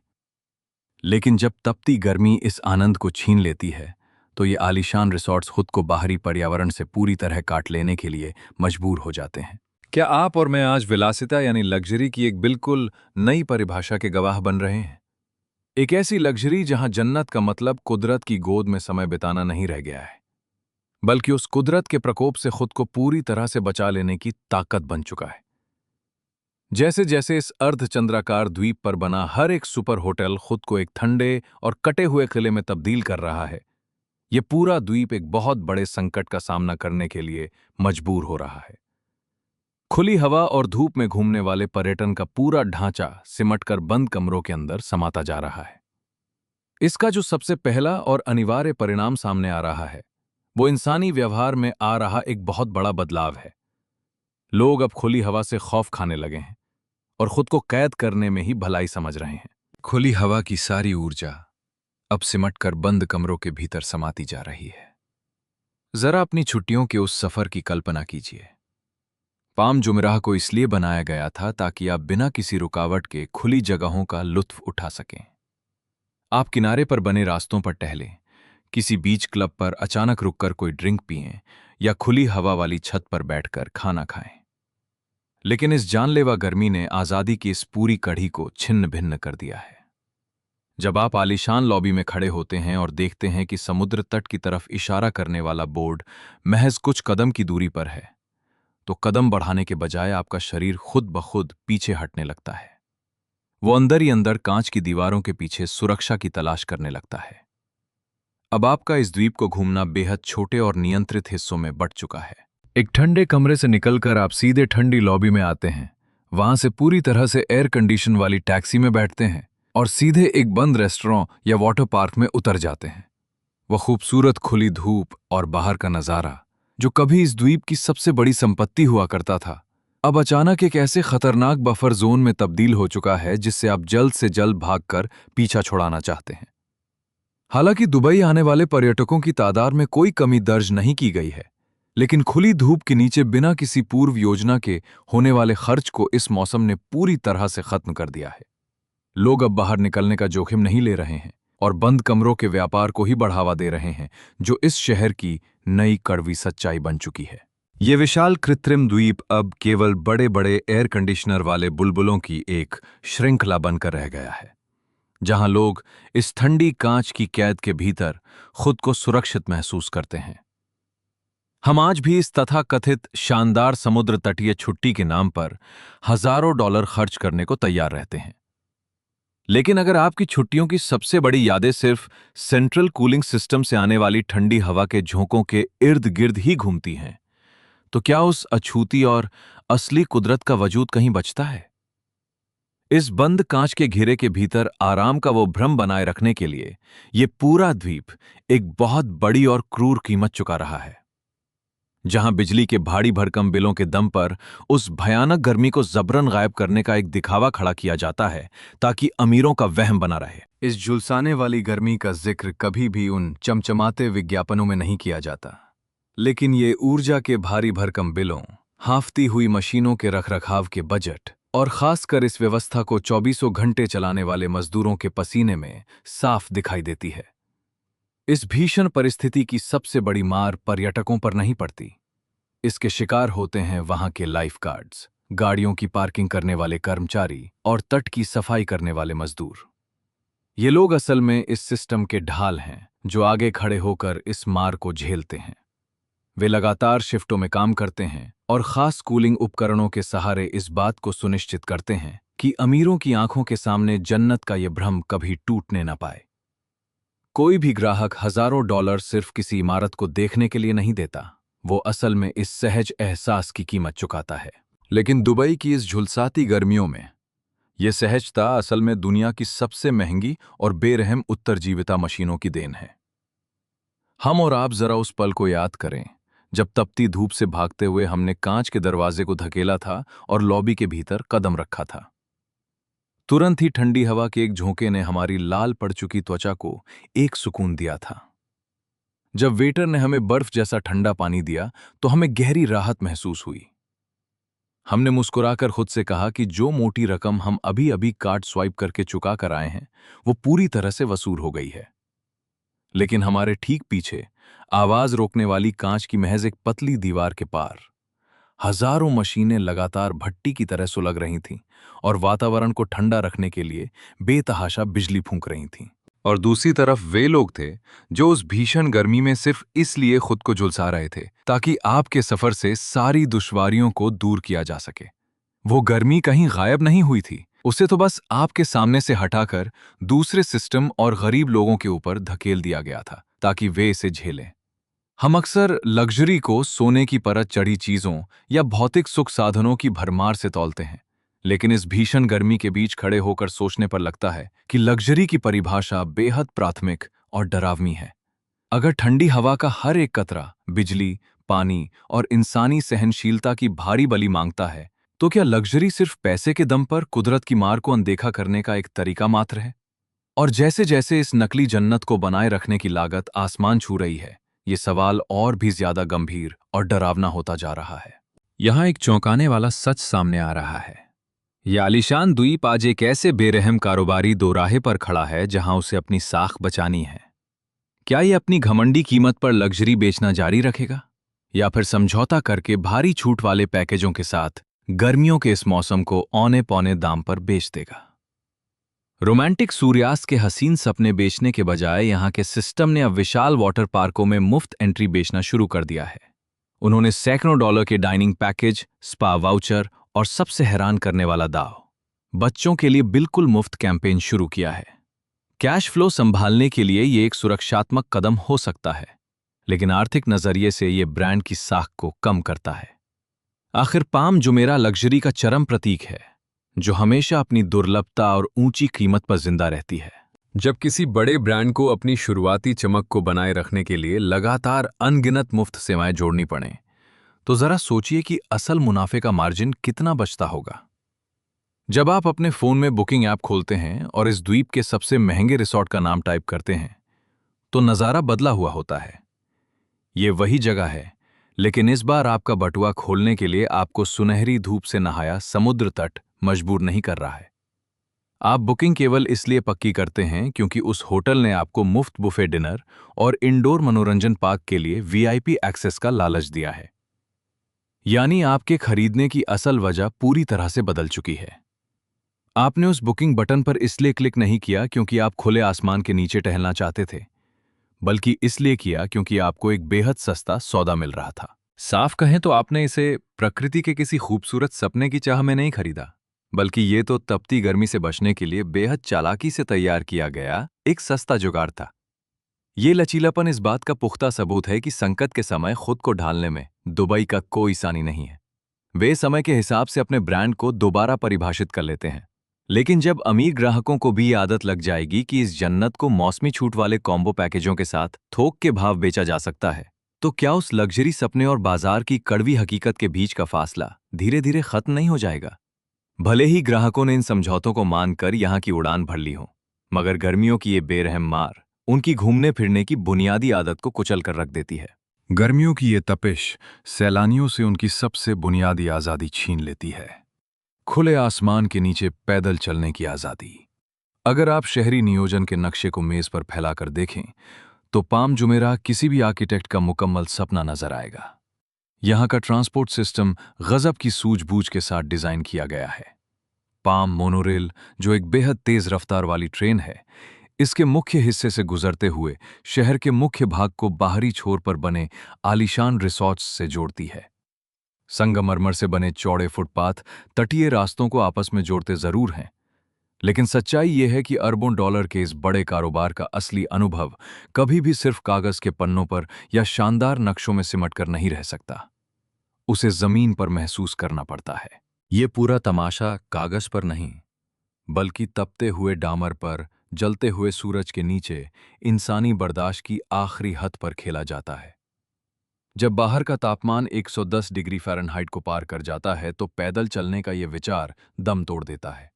लेकिन जब तपती गर्मी इस आनंद को छीन लेती है, तो ये आलीशान रिसॉर्ट्स खुद को बाहरी पर्यावरण से पूरी तरह काट लेने के लिए मजबूर हो जाते हैं। क्या आप और मैं आज विलासिता यानी लग्जरी की एक बिल्कुल नई परिभाषा के गवाह बन रहे हैं? एक ऐसी लग्जरी जहां जन्नत का मतलब कुदरत की गोद में समय बिताना नहीं रह गया है, बल्कि उस कुदरत के प्रकोप से खुद को पूरी तरह से बचा लेने की ताकत बन चुका है। जैसे जैसे इस अर्धचंद्राकार द्वीप पर बना हर एक सुपर होटल खुद को एक ठंडे और कटे हुए किले में तब्दील कर रहा है, ये पूरा द्वीप एक बहुत बड़े संकट का सामना करने के लिए मजबूर हो रहा है। खुली हवा और धूप में घूमने वाले पर्यटन का पूरा ढांचा सिमटकर बंद कमरों के अंदर समाता जा रहा है। इसका जो सबसे पहला और अनिवार्य परिणाम सामने आ रहा है, वो इंसानी व्यवहार में आ रहा एक बहुत बड़ा बदलाव है। लोग अब खुली हवा से खौफ खाने लगे हैं और खुद को कैद करने में ही भलाई समझ रहे हैं। खुली हवा की सारी ऊर्जा अब सिमटकर बंद कमरों के भीतर समाती जा रही है। जरा अपनी छुट्टियों के उस सफर की कल्पना कीजिए। पाम जुमेराह को इसलिए बनाया गया था ताकि आप बिना किसी रुकावट के खुली जगहों का लुत्फ उठा सकें। आप किनारे पर बने रास्तों पर टहलें, किसी बीच क्लब पर अचानक रुककर कोई ड्रिंक पिएं या खुली हवा वाली छत पर बैठकर खाना खाएं। लेकिन इस जानलेवा गर्मी ने आजादी की इस पूरी कड़ी को छिन्न भिन्न कर दिया है। जब आप आलीशान लॉबी में खड़े होते हैं और देखते हैं कि समुद्र तट की तरफ इशारा करने वाला बोर्ड महज कुछ कदम की दूरी पर है, तो कदम बढ़ाने के बजाय आपका शरीर खुद ब खुद पीछे हटने लगता है। वो अंदर ही अंदर कांच की दीवारों के पीछे सुरक्षा की तलाश करने लगता है। अब आपका इस द्वीप को घूमना बेहद छोटे और नियंत्रित हिस्सों में बंट चुका है। एक ठंडे कमरे से निकलकर आप सीधे ठंडी लॉबी में आते हैं, वहां से पूरी तरह से एयर कंडीशन वाली टैक्सी में बैठते हैं और सीधे एक बंद रेस्टोरेंट या वाटर पार्क में उतर जाते हैं। वह खूबसूरत खुली धूप और बाहर का नजारा, जो कभी इस द्वीप की सबसे बड़ी संपत्ति हुआ करता था, अब अचानक एक ऐसे खतरनाक बफर जोन में तब्दील हो चुका है जिससे आप जल्द से जल्द भागकर पीछा छुड़ाना चाहते हैं। हालांकि दुबई आने वाले पर्यटकों की तादाद में कोई कमी दर्ज नहीं की गई है, लेकिन खुली धूप के नीचे बिना किसी पूर्व योजना के होने वाले खर्च को इस मौसम ने पूरी तरह से खत्म कर दिया है। लोग अब बाहर निकलने का जोखिम नहीं ले रहे हैं और बंद कमरों के व्यापार को ही बढ़ावा दे रहे हैं, जो इस शहर की नई कड़वी सच्चाई बन चुकी है। ये विशाल कृत्रिम द्वीप अब केवल बड़े बड़े एयर कंडीशनर वाले बुलबुलों की एक श्रृंखला बनकर रह गया है, जहां लोग इस ठंडी कांच की कैद के भीतर खुद को सुरक्षित महसूस करते हैं। हम आज भी इस तथाकथित शानदार समुद्र तटीय छुट्टी के नाम पर हजारों डॉलर खर्च करने को तैयार रहते हैं। लेकिन अगर आपकी छुट्टियों की सबसे बड़ी यादें सिर्फ सेंट्रल कूलिंग सिस्टम से आने वाली ठंडी हवा के झोंकों के इर्द गिर्द ही घूमती हैं, तो क्या उस अछूती और असली कुदरत का वजूद कहीं बचता है? इस बंद कांच के घेरे के भीतर आराम का वो भ्रम बनाए रखने के लिए ये पूरा द्वीप एक बहुत बड़ी और क्रूर कीमत चुका रहा है। जहां बिजली के भारी भरकम बिलों के दम पर उस भयानक गर्मी को जबरन गायब करने का एक दिखावा खड़ा किया जाता है ताकि अमीरों का वहम बना रहे। इस झुलसाने वाली गर्मी का जिक्र कभी भी उन चमचमाते विज्ञापनों में नहीं किया जाता, लेकिन ये ऊर्जा के भारी भरकम बिलों, हांफती हुई मशीनों के रखरखाव के बजट और खासकर इस व्यवस्था को चौबीसों घंटे चलाने वाले मजदूरों के पसीने में साफ दिखाई देती है। इस भीषण परिस्थिति की सबसे बड़ी मार पर्यटकों पर नहीं पड़ती। इसके शिकार होते हैं वहां के लाइफगार्ड्स, गाड़ियों की पार्किंग करने वाले कर्मचारी और तट की सफाई करने वाले मजदूर। ये लोग असल में इस सिस्टम के ढाल हैं जो आगे खड़े होकर इस मार को झेलते हैं। वे लगातार शिफ्टों में काम करते हैं और खास कूलिंग उपकरणों के सहारे इस बात को सुनिश्चित करते हैं कि अमीरों की आंखों के सामने जन्नत का यह भ्रम कभी टूटने न पाए। कोई भी ग्राहक हजारों डॉलर सिर्फ किसी इमारत को देखने के लिए नहीं देता, वो असल में इस सहज एहसास की कीमत चुकाता है। लेकिन दुबई की इस झुलसाती गर्मियों में यह सहजता असल में दुनिया की सबसे महंगी और बेरहम उत्तरजीविता मशीनों की देन है। हम और आप जरा उस पल को याद करें जब तपती धूप से भागते हुए हमने कांच के दरवाजे को धकेला था और लॉबी के भीतर कदम रखा था। तुरंत ही ठंडी हवा के एक झोंके ने हमारी लाल पड़ चुकी त्वचा को एक सुकून दिया था। जब वेटर ने हमें बर्फ जैसा ठंडा पानी दिया तो हमें गहरी राहत महसूस हुई। हमने मुस्कुराकर खुद से कहा कि जो मोटी रकम हम अभी अभी कार्ड स्वाइप करके चुका कर आए हैं वो पूरी तरह से वसूल हो गई है। लेकिन हमारे ठीक पीछे आवाज रोकने वाली कांच की महज एक पतली दीवार के पार हजारों मशीनें लगातार भट्टी की तरह सुलग रही थीं और वातावरण को ठंडा रखने के लिए बेतहाशा बिजली फूंक रही थीं। और दूसरी तरफ वे लोग थे जो उस भीषण गर्मी में सिर्फ इसलिए खुद को झुलसा रहे थे ताकि आपके सफर से सारी दुश्वारियों को दूर किया जा सके। वो गर्मी कहीं गायब नहीं हुई थी, उसे तो बस आपके सामने से हटाकर दूसरे सिस्टम और गरीब लोगों के ऊपर धकेल दिया गया था ताकि वे इसे झेलें। हम अक्सर लग्जरी को सोने की परत चढ़ी चीजों या भौतिक सुख साधनों की भरमार से तौलते हैं, लेकिन इस भीषण गर्मी के बीच खड़े होकर सोचने पर लगता है कि लग्जरी की परिभाषा बेहद प्राथमिक और डरावनी है। अगर ठंडी हवा का हर एक कतरा बिजली, पानी और इंसानी सहनशीलता की भारी बलि मांगता है, तो क्या लग्जरी सिर्फ पैसे के दम पर कुदरत की मार को अनदेखा करने का एक तरीका मात्र है? और जैसे जैसे इस नकली जन्नत को बनाए रखने की लागत आसमान छू रही है, ये सवाल और भी ज्यादा गंभीर और डरावना होता जा रहा है। यहां एक चौंकाने वाला सच सामने आ रहा है। यह आलीशान द्वीप आज एक ऐसे बेरहम कारोबारी दोराहे पर खड़ा है जहां उसे अपनी साख बचानी है। क्या ये अपनी घमंडी कीमत पर लग्जरी बेचना जारी रखेगा या फिर समझौता करके भारी छूट वाले पैकेजों के साथ गर्मियों के इस मौसम को औने पौने दाम पर बेच देगा? रोमांटिक सूर्यास्त के हसीन सपने बेचने के बजाय यहां के सिस्टम ने अब विशाल वाटर पार्कों में मुफ्त एंट्री बेचना शुरू कर दिया है। उन्होंने सैकड़ों डॉलर के डाइनिंग पैकेज, स्पा वाउचर और सबसे हैरान करने वाला दाव, बच्चों के लिए बिल्कुल मुफ्त कैंपेन शुरू किया है। कैश फ्लो संभालने के लिए ये एक सुरक्षात्मक कदम हो सकता है, लेकिन आर्थिक नजरिए से ये ब्रांड की साख को कम करता है। आखिर पाम जुमेरा लग्जरी का चरम प्रतीक है, जो हमेशा अपनी दुर्लभता और ऊंची कीमत पर जिंदा रहती है। जब किसी बड़े ब्रांड को अपनी शुरुआती चमक को बनाए रखने के लिए लगातार अनगिनत मुफ्त सेवाएं जोड़नी पड़ें, तो जरा सोचिए कि असल मुनाफे का मार्जिन कितना बचता होगा। जब आप अपने फोन में बुकिंग ऐप खोलते हैं और इस द्वीप के सबसे महंगे रिसॉर्ट का नाम टाइप करते हैं, तो नजारा बदला हुआ होता है। ये वही जगह है, लेकिन इस बार आपका बटुआ खोलने के लिए आपको सुनहरी धूप से नहाया समुद्र तट मजबूर नहीं कर रहा है। आप बुकिंग केवल इसलिए पक्की करते हैं क्योंकि उस होटल ने आपको मुफ्त बुफे डिनर और इंडोर मनोरंजन पार्क के लिए वीआईपी एक्सेस का लालच दिया है। यानी आपके खरीदने की असल वजह पूरी तरह से बदल चुकी है। आपने उस बुकिंग बटन पर इसलिए क्लिक नहीं किया क्योंकि आप खुले आसमान के नीचे टहलना चाहते थे, बल्कि इसलिए किया क्योंकि आपको एक बेहद सस्ता सौदा मिल रहा था। साफ कहें तो आपने इसे प्रकृति के किसी खूबसूरत सपने की चाह में नहीं खरीदा, बल्कि ये तो तपती गर्मी से बचने के लिए बेहद चालाकी से तैयार किया गया एक सस्ता जुगाड़ था। ये लचीलापन इस बात का पुख्ता सबूत है कि संकट के समय खुद को ढालने में दुबई का कोई सानी नहीं है। वे समय के हिसाब से अपने ब्रांड को दोबारा परिभाषित कर लेते हैं। लेकिन जब अमीर ग्राहकों को भी आदत लग जाएगी कि इस जन्नत को मौसमी छूट वाले कॉम्बो पैकेजों के साथ थोक के भाव बेचा जा सकता है, तो क्या उस लग्जरी सपने और बाजार की कड़वी हकीकत के बीच का फासला धीरे धीरे खत्म नहीं हो जाएगा? भले ही ग्राहकों ने इन समझौतों को मानकर यहां की उड़ान भर ली हो, मगर गर्मियों की ये बेरहम मार उनकी घूमने फिरने की बुनियादी आदत को कुचल कर रख देती है। गर्मियों की ये तपिश सैलानियों से उनकी सबसे बुनियादी आजादी छीन लेती है। खुले आसमान के नीचे पैदल चलने की आजादी। अगर आप शहरी नियोजन के नक्शे को मेज पर फैलाकर देखें, तो पाम जुमेराह किसी भी आर्किटेक्ट का मुकम्मल सपना नजर आएगा। यहाँ का ट्रांसपोर्ट सिस्टम गजब की सूझबूझ के साथ डिजाइन किया गया है। पाम मोनोरेल, जो एक बेहद तेज रफ्तार वाली ट्रेन है, इसके मुख्य हिस्से से गुजरते हुए शहर के मुख्य भाग को बाहरी छोर पर बने आलीशान रिसॉर्ट्स से जोड़ती है। संगमरमर से बने चौड़े फुटपाथ तटीय रास्तों को आपस में जोड़ते जरूर हैं, लेकिन सच्चाई यह है कि अरबों डॉलर के इस बड़े कारोबार का असली अनुभव कभी भी सिर्फ कागज के पन्नों पर या शानदार नक्शों में सिमटकर नहीं रह सकता। उसे जमीन पर महसूस करना पड़ता है। ये पूरा तमाशा कागज पर नहीं, बल्कि तपते हुए डामर पर, जलते हुए सूरज के नीचे इंसानी बर्दाश्त की आखिरी हद पर खेला जाता है। जब बाहर का तापमान 110 डिग्री फ़ारेनहाइट को पार कर जाता है, तो पैदल चलने का यह विचार दम तोड़ देता है।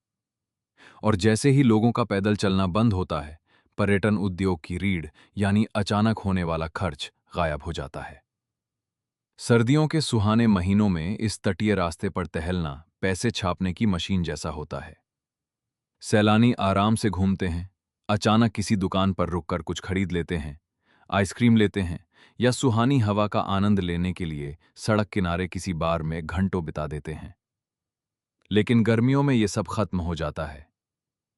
और जैसे ही लोगों का पैदल चलना बंद होता है, पर्यटन उद्योग की रीढ़ यानी अचानक होने वाला खर्च गायब हो जाता है। सर्दियों के सुहाने महीनों में इस तटीय रास्ते पर टहलना पैसे छापने की मशीन जैसा होता है। सैलानी आराम से घूमते हैं, अचानक किसी दुकान पर रुककर कुछ खरीद लेते हैं, आइसक्रीम लेते हैं या सुहानी हवा का आनंद लेने के लिए सड़क किनारे किसी बार में घंटों बिता देते हैं। लेकिन गर्मियों में ये सब खत्म हो जाता है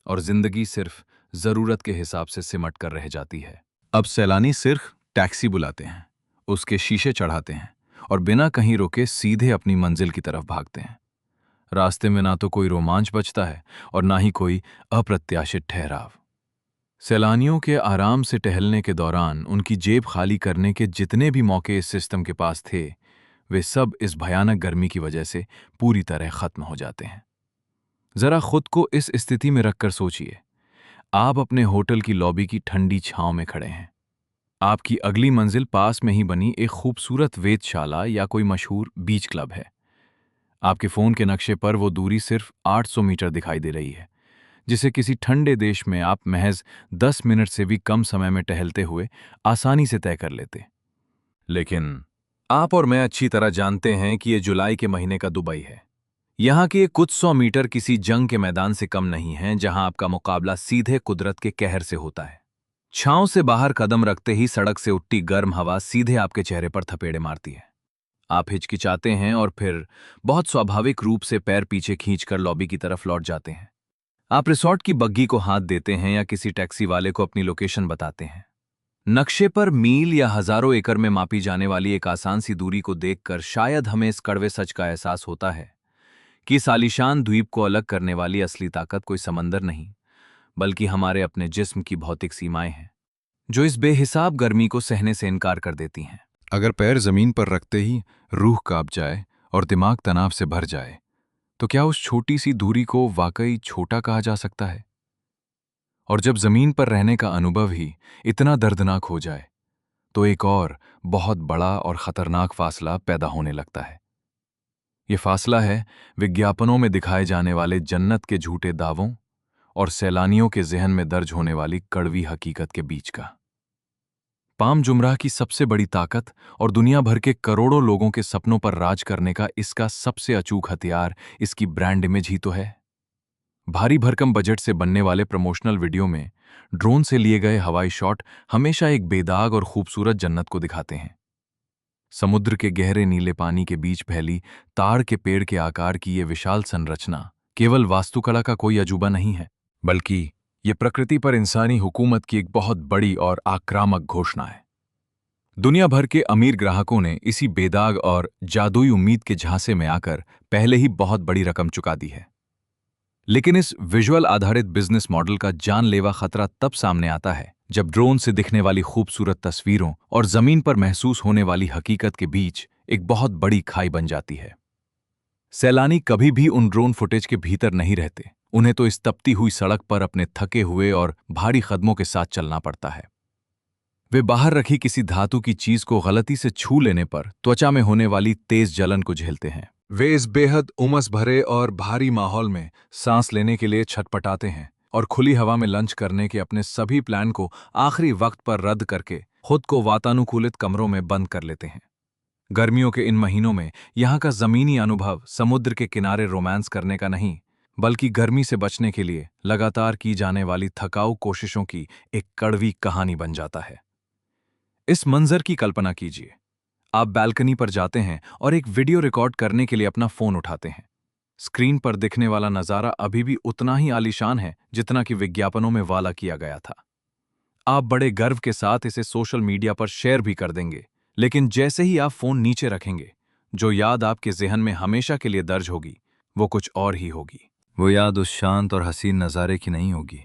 और जिंदगी सिर्फ जरूरत के हिसाब से सिमट कर रह जाती है। अब सैलानी सिर्फ टैक्सी बुलाते हैं, उसके शीशे चढ़ाते हैं और बिना कहीं रुके सीधे अपनी मंजिल की तरफ भागते हैं। रास्ते में ना तो कोई रोमांच बचता है और ना ही कोई अप्रत्याशित ठहराव। सैलानियों के आराम से टहलने के दौरान उनकी जेब खाली करने के जितने भी मौके इस सिस्टम के पास थे, वे सब इस भयानक गर्मी की वजह से पूरी तरह खत्म हो जाते हैं। जरा खुद को इस स्थिति में रखकर सोचिए। आप अपने होटल की लॉबी की ठंडी छांव में खड़े हैं। आपकी अगली मंजिल पास में ही बनी एक खूबसूरत वेधशाला या कोई मशहूर बीच क्लब है। आपके फोन के नक्शे पर वो दूरी सिर्फ 800 मीटर दिखाई दे रही है, जिसे किसी ठंडे देश में आप महज 10 मिनट से भी कम समय में टहलते हुए आसानी से तय कर लेते। लेकिन आप और मैं अच्छी तरह जानते हैं कि यह जुलाई के महीने का दुबई है। यहाँ के कुछ 100 मीटर किसी जंग के मैदान से कम नहीं हैं, जहां आपका मुकाबला सीधे कुदरत के कहर से होता है। छांव से बाहर कदम रखते ही सड़क से उठती गर्म हवा सीधे आपके चेहरे पर थपेड़े मारती है। आप हिचकिचाते हैं और फिर बहुत स्वाभाविक रूप से पैर पीछे खींचकर लॉबी की तरफ लौट जाते हैं। आप रिसॉर्ट की बग्गी को हाथ देते हैं या किसी टैक्सी वाले को अपनी लोकेशन बताते हैं। नक्शे पर मील या हजारों एकड़ में मापी जाने वाली एक आसान सी दूरी को देखकर शायद हमें इस कड़वे सच का एहसास होता है कि इस आलीशान द्वीप को अलग करने वाली असली ताकत कोई समंदर नहीं, बल्कि हमारे अपने जिस्म की भौतिक सीमाएं हैं, जो इस बेहिसाब गर्मी को सहने से इनकार कर देती हैं। अगर पैर जमीन पर रखते ही रूह कांप जाए और दिमाग तनाव से भर जाए, तो क्या उस छोटी सी दूरी को वाकई छोटा कहा जा सकता है? और जब जमीन पर रहने का अनुभव ही इतना दर्दनाक हो जाए, तो एक और बहुत बड़ा और खतरनाक फासला पैदा होने लगता है। ये फासला है विज्ञापनों में दिखाए जाने वाले जन्नत के झूठे दावों और सैलानियों के जहन में दर्ज होने वाली कड़वी हकीकत के बीच का। पाम जुमराह की सबसे बड़ी ताकत और दुनिया भर के करोड़ों लोगों के सपनों पर राज करने का इसका सबसे अचूक हथियार इसकी ब्रांड इमेज ही तो है। भारी भरकम बजट से बनने वाले प्रमोशनल वीडियो में ड्रोन से लिए गए हवाई शॉट हमेशा एक बेदाग और खूबसूरत जन्नत को दिखाते हैं। समुद्र के गहरे नीले पानी के बीच फैली ताड़ के पेड़ के आकार की ये विशाल संरचना केवल वास्तुकला का कोई अजूबा नहीं है, बल्कि ये प्रकृति पर इंसानी हुकूमत की एक बहुत बड़ी और आक्रामक घोषणा है। दुनिया भर के अमीर ग्राहकों ने इसी बेदाग और जादुई उम्मीद के झांसे में आकर पहले ही बहुत बड़ी रकम चुका दी है। लेकिन इस विजुअल आधारित बिजनेस मॉडल का जानलेवा खतरा तब सामने आता है जब ड्रोन से दिखने वाली खूबसूरत तस्वीरों और जमीन पर महसूस होने वाली हकीकत के बीच एक बहुत बड़ी खाई बन जाती है। सैलानी कभी भी उन ड्रोन फुटेज के भीतर नहीं रहते। उन्हें तो इस तपती हुई सड़क पर अपने थके हुए और भारी कदमों के साथ चलना पड़ता है। वे बाहर रखी किसी धातु की चीज को गलती से छू लेने पर त्वचा में होने वाली तेज जलन को झेलते हैं। वे इस बेहद उमस भरे और भारी माहौल में सांस लेने के लिए छटपटाते हैं और खुली हवा में लंच करने के अपने सभी प्लान को आखिरी वक्त पर रद्द करके खुद को वातानुकूलित कमरों में बंद कर लेते हैं। गर्मियों के इन महीनों में यहाँ का जमीनी अनुभव समुद्र के किनारे रोमांस करने का नहीं, बल्कि गर्मी से बचने के लिए लगातार की जाने वाली थकाऊ कोशिशों की एक कड़वी कहानी बन जाता है। इस मंजर की कल्पना कीजिए, आप बैल्कनी पर जाते हैं और एक वीडियो रिकॉर्ड करने के लिए अपना फोन उठाते हैं। स्क्रीन पर दिखने वाला नजारा अभी भी उतना ही आलीशान है जितना कि विज्ञापनों में वाला किया गया था। आप बड़े गर्व के साथ इसे सोशल मीडिया पर शेयर भी कर देंगे, लेकिन जैसे ही आप फोन नीचे रखेंगे, जो याद आपके जेहन में हमेशा के लिए दर्ज होगी, वो कुछ और ही होगी। वो याद उस शांत और हसीन नज़ारे की नहीं होगी,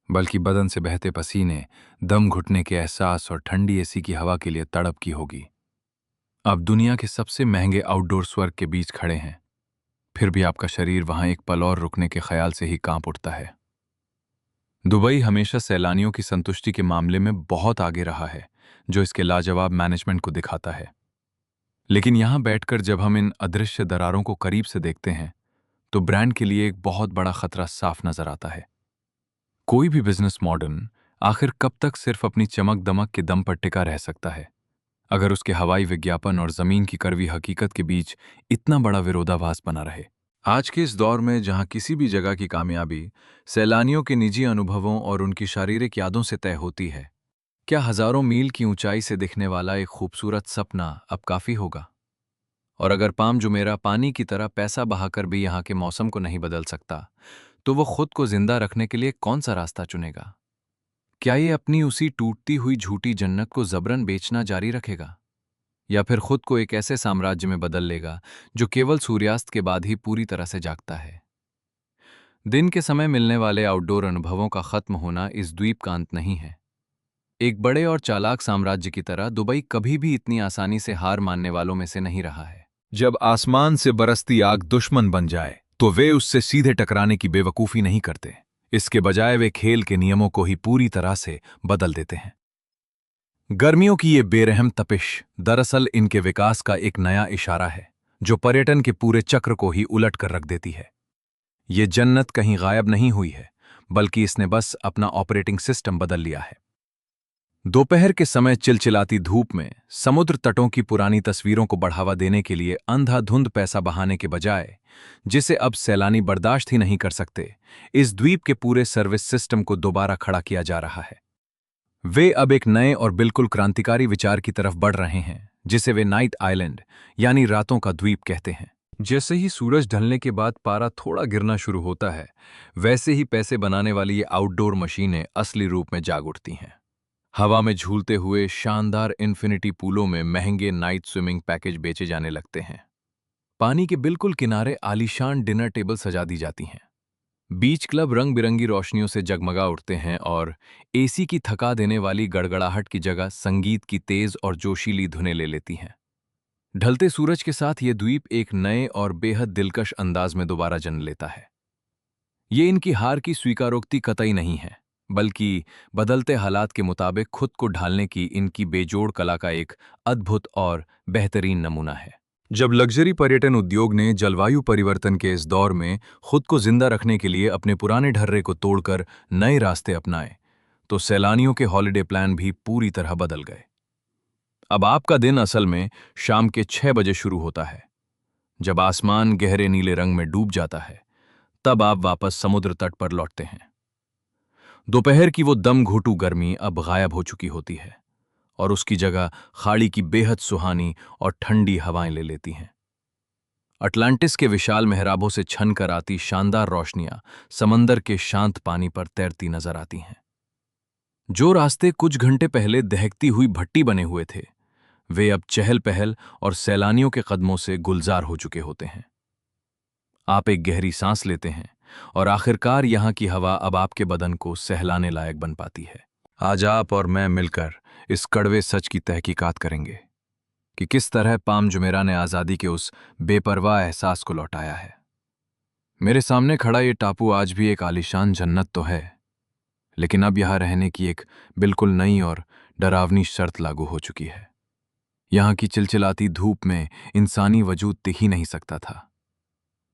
बल्कि बदन से बहते पसीने, दम घुटने के एहसास और ठंडी एसी की हवा के लिए तड़प की होगी। आप दुनिया के सबसे महंगे आउटडोर स्वर्ग के बीच खड़े हैं, फिर भी आपका शरीर वहां एक पल और रुकने के ख्याल से ही कांप उठता है। दुबई हमेशा सैलानियों की संतुष्टि के मामले में बहुत आगे रहा है, जो इसके लाजवाब मैनेजमेंट को दिखाता है। लेकिन यहां बैठकर जब हम इन अदृश्य दरारों को करीब से देखते हैं, तो ब्रांड के लिए एक बहुत बड़ा खतरा साफ नजर आता है। कोई भी बिजनेस मॉडर्न आखिर कब तक सिर्फ अपनी चमक दमक के दम पर टिका रह सकता है, अगर उसके हवाई विज्ञापन और जमीन की कड़वी हकीकत के बीच इतना बड़ा विरोधाभास बना रहे। आज के इस दौर में जहां किसी भी जगह की कामयाबी सैलानियों के निजी अनुभवों और उनकी शारीरिक यादों से तय होती है, क्या हजारों मील की ऊंचाई से दिखने वाला एक खूबसूरत सपना अब काफी होगा? और अगर पाम जुमेरा पानी की तरह पैसा बहाकर भी यहाँ के मौसम को नहीं बदल सकता, तो वो खुद को जिंदा रखने के लिए कौन सा रास्ता चुनेगा? क्या ये अपनी उसी टूटती हुई झूठी जन्नत को जबरन बेचना जारी रखेगा, या फिर खुद को एक ऐसे साम्राज्य में बदल लेगा जो केवल सूर्यास्त के बाद ही पूरी तरह से जागता है? दिन के समय मिलने वाले आउटडोर अनुभवों का खत्म होना इस द्वीप का अंत नहीं है। एक बड़े और चालाक साम्राज्य की तरह दुबई कभी भी इतनी आसानी से हार मानने वालों में से नहीं रहा है। जब आसमान से बरसती आग दुश्मन बन जाए, तो वे उससे सीधे टकराने की बेवकूफी नहीं करते। इसके बजाय वे खेल के नियमों को ही पूरी तरह से बदल देते हैं। गर्मियों की ये बेरहम तपिश दरअसल इनके विकास का एक नया इशारा है, जो पर्यटन के पूरे चक्र को ही उलट कर रख देती है। ये जन्नत कहीं गायब नहीं हुई है, बल्कि इसने बस अपना ऑपरेटिंग सिस्टम बदल लिया है। दोपहर के समय चिलचिलाती धूप में समुद्र तटों की पुरानी तस्वीरों को बढ़ावा देने के लिए अंधाधुंध पैसा बहाने के बजाय, जिसे अब सैलानी बर्दाश्त ही नहीं कर सकते, इस द्वीप के पूरे सर्विस सिस्टम को दोबारा खड़ा किया जा रहा है। वे अब एक नए और बिल्कुल क्रांतिकारी विचार की तरफ बढ़ रहे हैं, जिसे वे नाइट आइलैंड यानी रातों का द्वीप कहते हैं। जैसे ही सूरज ढलने के बाद पारा थोड़ा गिरना शुरू होता है, वैसे ही पैसे बनाने वाली ये आउटडोर मशीनें असली रूप में जाग उठती हैं। हवा में झूलते हुए शानदार इन्फिनिटी पूलों में महंगे नाइट स्विमिंग पैकेज बेचे जाने लगते हैं। पानी के बिल्कुल किनारे आलीशान डिनर टेबल सजा दी जाती हैं। बीच क्लब रंग बिरंगी रोशनियों से जगमगा उठते हैं और एसी की थका देने वाली गड़गड़ाहट की जगह संगीत की तेज और जोशीली धुनें ले लेती हैं। ढलते सूरज के साथ ये द्वीप एक नए और बेहद दिलकश अंदाज में दोबारा जन्म लेता है। ये इनकी हार की स्वीकारोक्ति कतई नहीं है, बल्कि बदलते हालात के मुताबिक खुद को ढालने की इनकी बेजोड़ कला का एक अद्भुत और बेहतरीन नमूना है। जब लग्जरी पर्यटन उद्योग ने जलवायु परिवर्तन के इस दौर में खुद को जिंदा रखने के लिए अपने पुराने ढर्रे को तोड़कर नए रास्ते अपनाए, तो सैलानियों के हॉलिडे प्लान भी पूरी तरह बदल गए। अब आपका दिन असल में शाम के 6 बजे शुरू होता है। जब आसमान गहरे नीले रंग में डूब जाता है, तब आप वापस समुद्र तट पर लौटते हैं। दोपहर की वो दम घोटू गर्मी अब गायब हो चुकी होती है और उसकी जगह खाड़ी की बेहद सुहानी और ठंडी हवाएं ले लेती हैं। अटलांटिस के विशाल मेहराबों से छन कर आती शानदार रोशनियां समंदर के शांत पानी पर तैरती नजर आती हैं। जो रास्ते कुछ घंटे पहले दहकती हुई भट्टी बने हुए थे, वे अब चहल पहल और सैलानियों के कदमों से गुलजार हो चुके होते हैं। आप एक गहरी सांस लेते हैं और आखिरकार यहाँ की हवा अब आपके बदन को सहलाने लायक बन पाती है। आज आप और मैं मिलकर इस कड़वे सच की तहकीकात करेंगे कि किस तरह पाम जुमेरा ने आज़ादी के उस बेपरवाह एहसास को लौटाया है। मेरे सामने खड़ा ये टापू आज भी एक आलीशान जन्नत तो है, लेकिन अब यहाँ रहने की एक बिल्कुल नई और डरावनी शर्त लागू हो चुकी है। यहाँ की चिलचिलाती धूप में इंसानी वजूद टिक ही नहीं सकता था।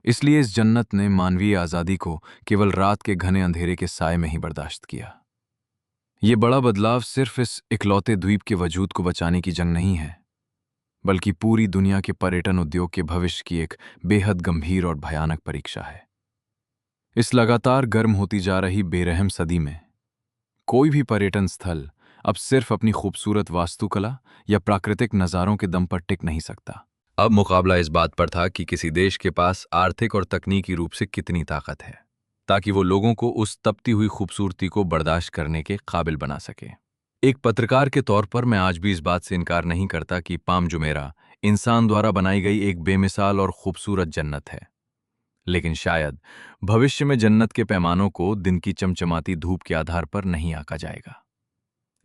इसलिए इस जन्नत ने मानवीय आज़ादी को केवल रात के घने अंधेरे के साए में ही बर्दाश्त किया। ये बड़ा बदलाव सिर्फ इस इकलौते द्वीप के वजूद को बचाने की जंग नहीं है, बल्कि पूरी दुनिया के पर्यटन उद्योग के भविष्य की एक बेहद गंभीर और भयानक परीक्षा है। इस लगातार गर्म होती जा रही बेरहम सदी में कोई भी पर्यटन स्थल अब सिर्फ अपनी खूबसूरत वास्तुकला या प्राकृतिक नज़ारों के दम पर टिक नहीं सकता। अब मुकाबला इस बात पर था कि किसी देश के पास आर्थिक और तकनीकी रूप से कितनी ताकत है, ताकि वो लोगों को उस तपती हुई खूबसूरती को बर्दाश्त करने के काबिल बना सके। एक पत्रकार के तौर पर मैं आज भी इस बात से इनकार नहीं करता कि पाम जुमेरा इंसान द्वारा बनाई गई एक बेमिसाल और खूबसूरत जन्नत है। लेकिन शायद भविष्य में जन्नत के पैमानों को दिन की चमचमाती धूप के आधार पर नहीं आंका जाएगा।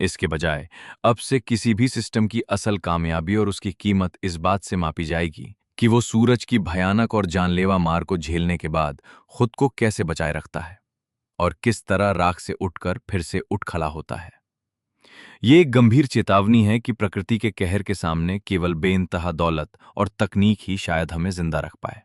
इसके बजाय अब से किसी भी सिस्टम की असल कामयाबी और उसकी कीमत इस बात से मापी जाएगी कि वो सूरज की भयानक और जानलेवा मार को झेलने के बाद खुद को कैसे बचाए रखता है और किस तरह राख से उठकर फिर से उठ खड़ा होता है। ये एक गंभीर चेतावनी है कि प्रकृति के कहर के सामने केवल बेइंतहा दौलत और तकनीक ही शायद हमें जिंदा रख पाए।